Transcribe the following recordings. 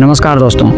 नमस्कार दोस्तों,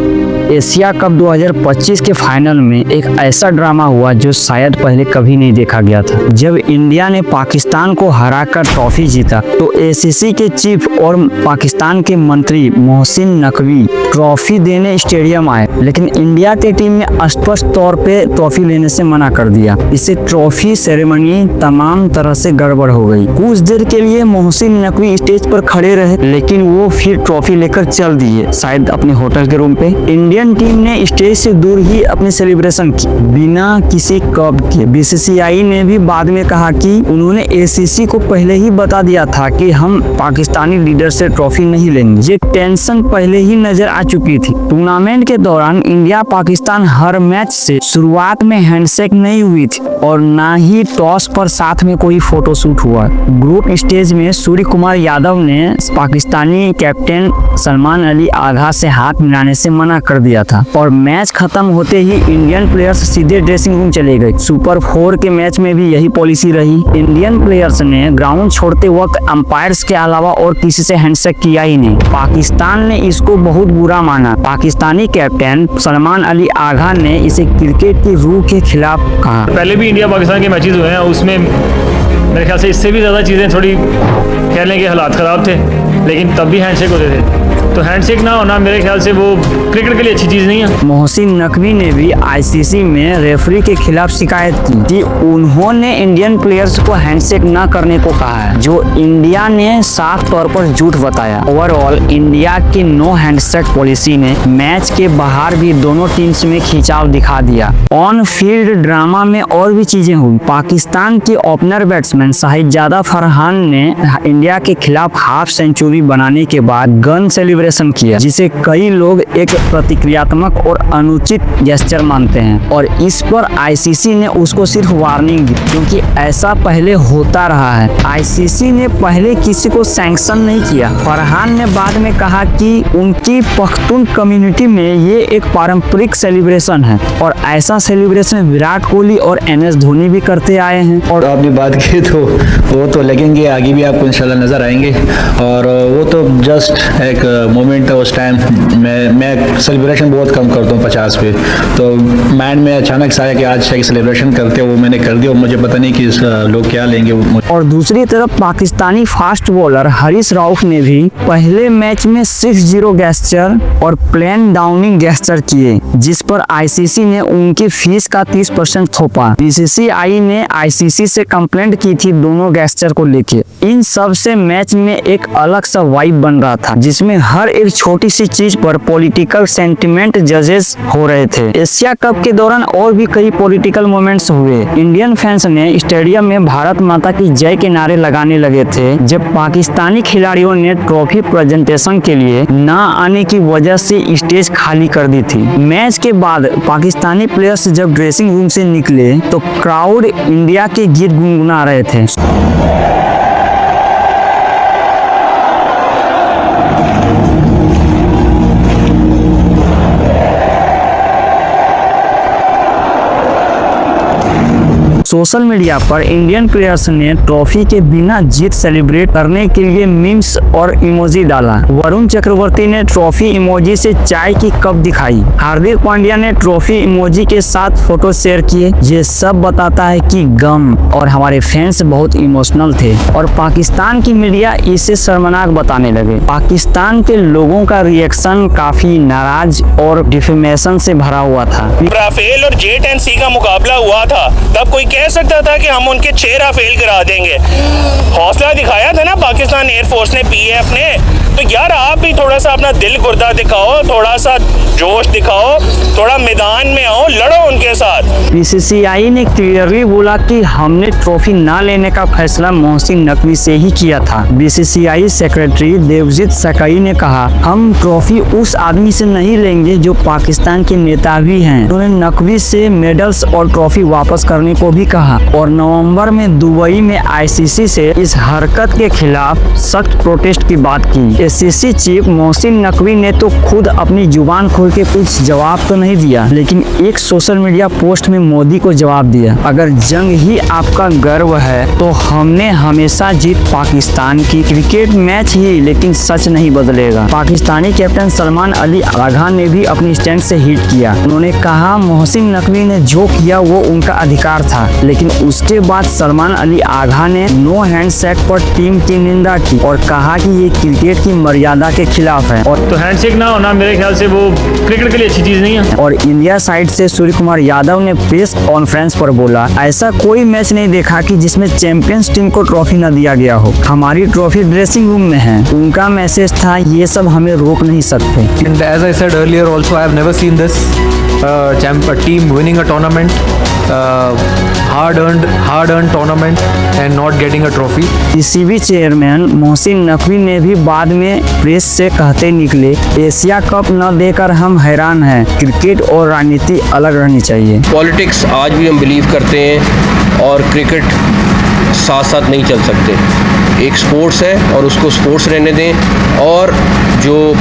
Asia cup 2025 के फाइनल में एक ऐसा ड्रामा हुआ जो शायद पहले कभी नहीं देखा गया था। जब इंडिया ने पाकिस्तान को हराकर ट्रॉफी जीता तो एसीसी के चीफ और पाकिस्तान के मंत्री मोहसिन नकवी ट्रॉफी देने स्टेडियम आए, लेकिन इंडिया की टीम ने स्पष्ट तौर पे ट्रॉफी लेने से मना कर दिया। इससे ट्रॉफी सेरेमनी तमाम तरह से गड़बड़ हो गई। कुछ देर के लिए मोहसिन नकवी स्टेज पर खड़े रहे, लेकिन वो फिर ट्रॉफी लेकर चल दिए, शायद अपने होटल के रूम पे। इंडियन टीम ने स्टेज से दूर ही अपनी सेलिब्रेशन की बिना किसी कप के। बीसीसीआई ने भी बाद में कहा कि उन्होंने एसीसी को पहले ही बता दिया था कि हम पाकिस्तानी लीडर से ट्रॉफी नहीं लेंगे। ये टेंशन पहले ही नजर आ चुकी थी। टूर्नामेंट के दौरान इंडिया पाकिस्तान हर मैच से शुरुआत में हैंडशेक नहीं हुई थी और ना ही टॉस पर साथ में कोई फोटो शूट हुआ। ग्रुप स्टेज में सूर्य कुमार यादव ने पाकिस्तानी कैप्टन सलमान अली आगा से हाथ मिलाने से मना कर दिया था और मैच खत्म होते ही इंडियन प्लेयर्स सीधे ड्रेसिंग रूम चले गए। सुपर 4 के मैच में भी यही पॉलिसी रही। इंडियन प्लेयर्स ने ग्राउंड छोड़ते वक्त अंपायर्स के अलावा और किसी से हैंडशेक किया ही नहीं। पाकिस्तान ने इसको बहुत बुरा माना। पाकिस्तानी कैप्टन सलमान अली आगा ने इसे क्रिकेट की रूह के खिलाफ कहा। पहले भी इंडिया पाकिस्तान के मैचेस हुए हैं, उसमें मेरे ख्याल से इससे भी ज़्यादा चीज़ें थोड़ी कह लें कि हालात ख़राब थे, लेकिन तब भी हैंडशेक होते थे। तो हैंडशेक ना होना मेरे ख्याल से वो क्रिकेट के लिए अच्छी चीज़ नहीं है। मोहसिन नकवी ने भी आईसीसी में रेफरी के खिलाफ शिकायत की कि उन्होंने इंडियन प्लेयर्स को हैंडशेक न करने को कहा है, जो इंडिया ने साफ तौर पर झूठ बताया। ओवरऑल इंडिया की नो हैंडशेक पॉलिसी ने मैच के बाहर भी दोनों टीम्स में खिंचाव दिखा दिया। ऑन फील्ड ड्रामा में और भी चीजें हुई। पाकिस्तान के ओपनर बैट्समैन साहिबजादा फरहान ने इंडिया के खिलाफ हाफ सेंचुरी बनाने के बाद गन सेलिब्रेशन किया, जिसे कई लोग एक प्रतिक्रियात्मक और अनुचित जेस्चर मानते हैं और इस पर आईसीसी ने उसको सिर्फ वार्निंग दी, क्योंकि ऐसा पहले होता रहा है। आईसीसी ने पहले किसी को सैंक्शन नहीं किया। फरहान ने बाद में कहा कि उनकी पख्तून कम्युनिटी में ये एक पारंपरिक सेलिब्रेशन है और ऐसा सेलिब्रेशन विराट कोहली और एमएस धोनी भी करते आए हैं। और आपने बात की तो वो तो लगेंगे, आगे भी आपको इंशाल्लाह नजर आएंगे। और वो तो जस्ट एक मोमेंट था उस टाइम। मैं सेलिब्रेशन बहुत कम करता हूँ 50 पे, तो माइंड में अचानक से आया कि आज एक सेलिब्रेशन करते हो, वो मैंने कर दिया और मुझे पता नहीं कि लोग क्या लेंगे। और दूसरी तरफ पाकिस्तानी फास्ट बॉलर हरीश राउफ ने भी पहले मैच में 6-0 गेस्चर और प्लेन डाउनिंग गेस्चर किए, जिस पर आईसीसी ने उनकी फीस का 30% थोपा। बीसीसीआई ने आईसीसी से कंप्लेंट की थी दोनों गेस्चर को लेके। इन सब से मैच में एक अलग सा वाइब बन रहा था, जिसमें हर एक छोटी सी चीज पर पॉलिटिकल सेंटिमेंट जजेस हो रहे थे। एशिया कप के दौरान और भी कई पॉलिटिकल मोमेंट्स हुए। इंडियन फैंस ने स्टेडियम में भारत माता की जय के नारे लगाने लगे थे जब पाकिस्तानी खिलाड़ियों ने ट्रॉफी प्रेजेंटेशन के लिए न आने की वजह से स्टेज खाली कर दी थी। मैच के बाद पाकिस्तानी प्लेयर्स जब ड्रेसिंग रूम से निकले तो क्राउड इंडिया के गीत गुनगुना रहे थे। सोशल मीडिया पर इंडियन प्लेयर्स ने ट्रॉफी के बिना जीत सेलिब्रेट करने के लिए मीम्स और इमोजी डाला। वरुण चक्रवर्ती ने ट्रॉफी इमोजी से चाय की कप दिखाई। हार्दिक पांड्या ने ट्रॉफी इमोजी के साथ फोटो शेयर किए। ये सब बताता है कि गम और हमारे फैंस बहुत इमोशनल थे और पाकिस्तान की मीडिया इसे शर्मनाक बताने लगे। पाकिस्तान के लोगों का रिएक्शन काफी नाराज और डिफेमेशन से भरा हुआ था। राफेल और जेट-10C का मुकाबला हुआ था, तब कोई कह सकता था कि हम उनके 6 राफेल गिरा देंगे। हौसला दिखाया था ना पाकिस्तान एयरफोर्स ने, पीएफ ने। तो यार आप भी थोड़ा सा अपना दिल गुर्दा दिखाओ, थोड़ा सा जोश दिखाओ, थोड़ा मैदान में आओ, लड़ो उनके साथ। बीसीसीआई ने क्लियरली बोला कि हमने ट्रॉफी ना लेने का फैसला मोहसिन नकवी से ही किया था। बीसीसीआई सेक्रेटरी देवजीत सकई ने कहा, हम ट्रॉफी उस आदमी से नहीं लेंगे जो पाकिस्तान के नेता भी हैं। उन्होंने नकवी से मेडल्स और ट्रॉफी वापस करने को भी कहा और नवंबर में दुबई में आईसीसी से इस हरकत के खिलाफ सख्त प्रोटेस्ट की बात की। एसीसी चीफ मोहसिन नकवी ने तो खुद अपनी जुबान खोल के कुछ जवाब तो नहीं दिया, लेकिन एक सोशल मीडिया पोस्ट में मोदी को जवाब दिया, अगर जंग ही आपका गर्व है तो हमने हमेशा जीत पाकिस्तान की। क्रिकेट मैच ही, लेकिन सच नहीं बदलेगा। पाकिस्तानी कैप्टन सलमान अली आगा ने भी अपनी स्टैंड से हिट किया। उन्होंने कहा मोहसिन नकवी ने जो किया वो उनका अधिकार था, लेकिन उसके बाद सलमान अली आगा ने नो हैंडशेक पर टीम की निंदा की और कहा कि ये क्रिकेट की मर्यादा के खिलाफ है और तो हैंडशेक ना होना मेरे ख्याल से वो क्रिकेट के लिए अच्छी चीज़ नहीं है। और इंडिया साइड से सूर्य कुमार यादव ने प्रेस कॉन्फ्रेंस पर बोला, ऐसा कोई मैच नहीं देखा कि जिसमें चैंपियंस टीम को ट्रॉफी न दिया गया हो। हमारी ट्रॉफी ड्रेसिंग रूम में है। उनका मैसेज था, ये सब हमें रोक नहीं सकते। And as I said earlier also, I have never seen this a team winning a tournament, hard-earned tournament and not getting a trophy. PCB chairman Mohsin Naqvi ने भी बाद में प्रेस से कहते निकले, एशिया कप न देकर हम हैरान हैं। क्रिकेट और राजनीति अलग रहनी चाहिए। पॉलिटिक्स आज भी हम बिलीव करते हैं और क्रिकेट साथ साथ नहीं चल सकते। एक स्पोर्ट्स है और उसको स्पोर्ट्स रहने दें, और जो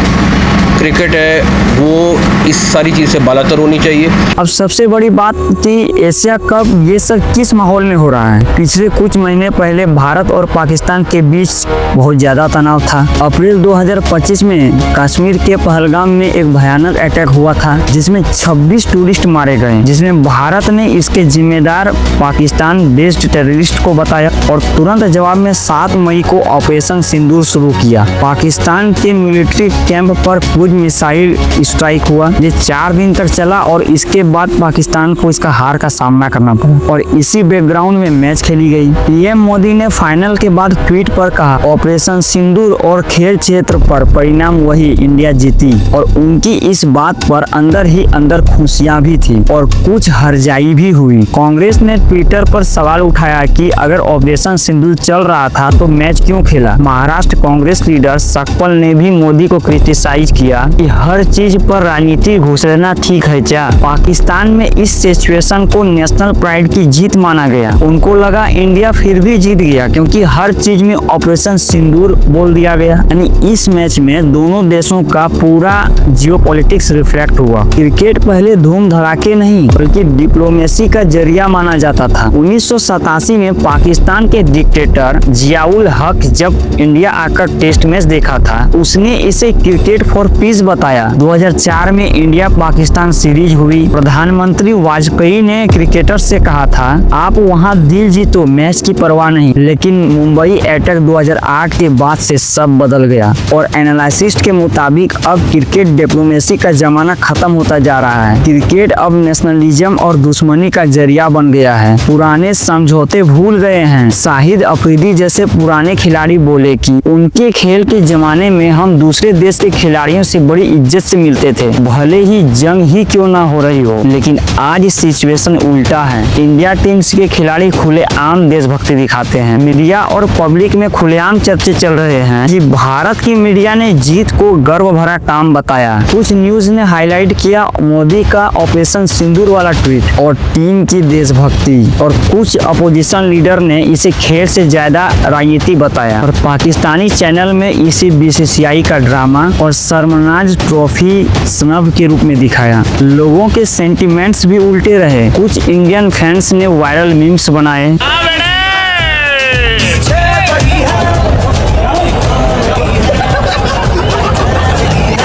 क्रिकेट है वो इस सारी चीज़ से बालातर होनी चाहिए। अब सबसे बड़ी बात थी एशिया कप, ये सब किस माहौल में हो रहा है। पिछले कुछ महीने पहले भारत और पाकिस्तान के बीच बहुत ज़्यादा तनाव था। अप्रैल 2025 में कश्मीर के पहलगाम में एक भयानक अटैक हुआ था, जिसमें 26 टूरिस्ट मारे गए, जिसमें भारत ने इसके जिम्मेदार पाकिस्तान बेस्ड टेररिस्ट को बताया और तुरंत जवाब में 7 मई को ऑपरेशन सिंदूर शुरू किया। पाकिस्तान के मिलिट्री कैंप पर कुछ मिसाइल स्ट्राइक हुआ, ये 4 दिन तक चला और इसके बाद पाकिस्तान को इसका हार का सामना करना पड़ा और इसी बैकग्राउंड में मैच खेली गई। पीएम मोदी ने फाइनल के बाद ट्वीट पर कहा, ऑपरेशन सिंदूर और खेल क्षेत्र पर परिणाम वही, इंडिया जीती। और उनकी इस बात पर अंदर ही अंदर खुशियां भी थी और कुछ हरजाई भी हुई। कांग्रेस ने ट्विटर पर सवाल उठाया कि अगर ऑपरेशन सिंदूर चल रहा था तो मैच क्यों खेला। महाराष्ट्र कांग्रेस लीडर सकपाल ने भी मोदी को क्रिटिसाइज किया कि हर चीज पर राजनीति घुस लेना ठीक है क्या। पाकिस्तान में इस सिचुएशन को नेशनल प्राइड की जीत माना गया। उनको लगा इंडिया फिर भी जीत गया क्योंकि हर चीज में ऑपरेशन सिंदूर बोल दिया गया। यानी इस मैच में दोनों देशों का पूरा जियोपॉलिटिक्स रिफ्लेक्ट हुआ। क्रिकेट पहले धूम धड़ाके नहीं बल्कि डिप्लोमेसी का जरिया माना जाता था। 1987 में पाकिस्तान के डिक्टेटर जियाउल हक जब इंडिया आकर टेस्ट मैच देखा था, उसने इसे क्रिकेट फॉर पीस बताया। 2004 में इंडिया पाकिस्तान सीरीज हुई। प्रधानमंत्री वाजपेयी ने क्रिकेटर से कहा था, आप वहां दिल जीतो, मैच की परवाह नहीं। लेकिन मुंबई अटैक 2008 के बाद से सब बदल गया और एनालिसिस्ट के मुताबिक अब क्रिकेट डिप्लोमेसी का जमाना खत्म होता जा रहा है। क्रिकेट अब नेशनलिज्म और दुश्मनी का जरिया बन गया है। पुराने समझौते भूल गए हैं। शाहिद अफरीदी जैसे पुराने खिलाड़ी बोले कि उनके खेल के जमाने में हम दूसरे देश के खिलाड़ियों से बड़ी इज्जत से मिलते थे, भले ही जंग ही क्यों ना हो रही हो। लेकिन आज सिचुएशन उल्टा है। इंडिया टीम्स के खिलाड़ी खुलेआम देशभक्ति दिखाते हैं। मीडिया और पब्लिक में खुलेआम चर्चे चल रहे हैं कि भारत की मीडिया ने जीत को गर्व भरा काम बताया। कुछ न्यूज ने हाईलाइट किया मोदी का ऑपरेशन सिंदूर वाला ट्वीट और टीम की देशभक्ति, और कुछ अपोजिशन लीडर ने इसे खेल से ज्यादा राजनीति बताया और पाकिस्तानी चैनल में इसी बीसीसीआई का ड्रामा और शर्मनाक ट्रॉफी स्नब के रूप में दिखाया। लोगों के सेंटिमेंट्स भी उल्टे रहे। कुछ इंडियन फैंस ने वायरल मीम्स बनाए।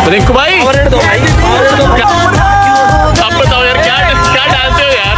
रिंकू भाई अब बताओ यार, क्या डालते हो यार।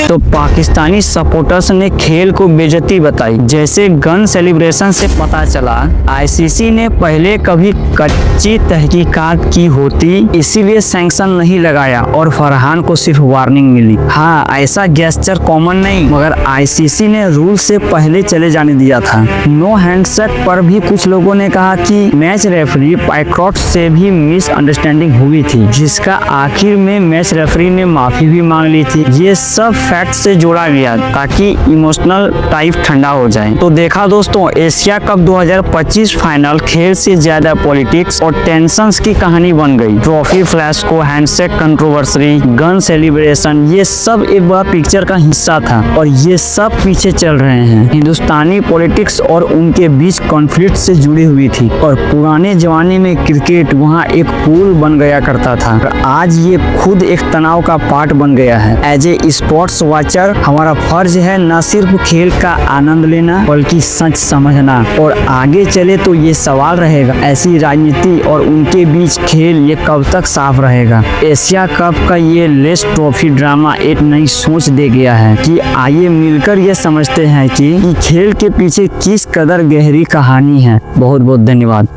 तो पाकिस्तानी सपोर्टर्स ने खेल को बेइज्जती बताई। जैसे गन सेलिब्रेशन से पता चला आईसीसी ने पहले कभी कच्ची तहकीकात की होती, इसीलिए सैंक्शन नहीं लगाया और फरहान को सिर्फ वार्निंग मिली। हाँ, ऐसा गेस्चर कॉमन नहीं, मगर आईसीसी ने रूल से पहले चले जाने दिया था। नो हैंडशेक पर भी कुछ लोगों ने कहा कि मैच रेफरी पाइक्रॉट से भी मिसअंडरस्टैंडिंग हुई थी, जिसका आखिर में मैच रेफरी ने माफी भी मांग ली थी। ये सब फैक्ट से जोड़ा गया ताकि इमोशनल टाइप ठंडा हो जाए। तो देखा दोस्तों, एशिया कप 2025 फाइनल खेल से ज्यादा पॉलिटिक्स और टेंशंस की कहानी बन गई। ट्रॉफी फ्लैश को हैंडशेक कंट्रोवर्सी, गन सेलिब्रेशन, ये सब एक बड़ा पिक्चर का हिस्सा था और ये सब पीछे चल रहे हैं। हिंदुस्तानी पॉलिटिक्स और उनके बीच कॉन्फ्लिक्ट से जुड़ी हुई थी और पुराने जमाने में क्रिकेट वहाँ एक पुल बन गया करता था। आज ये खुद एक तनाव का पार्ट बन गया है। एज ए स्पोर्ट्स वॉचर हमारा फर्ज है न सिर्फ खेल का आनंद लेना बल्कि सच समझना। और आगे चले तो ये सवाल रहेगा, ऐसी राजनीति और उनके बीच खेल ये कब तक साफ रहेगा। एशिया कप का ये लेस ट्रॉफी ड्रामा एक नई सोच दे गया है कि आइए मिलकर ये समझते हैं कि खेल के पीछे किस कदर गहरी कहानी है। बहुत बहुत धन्यवाद।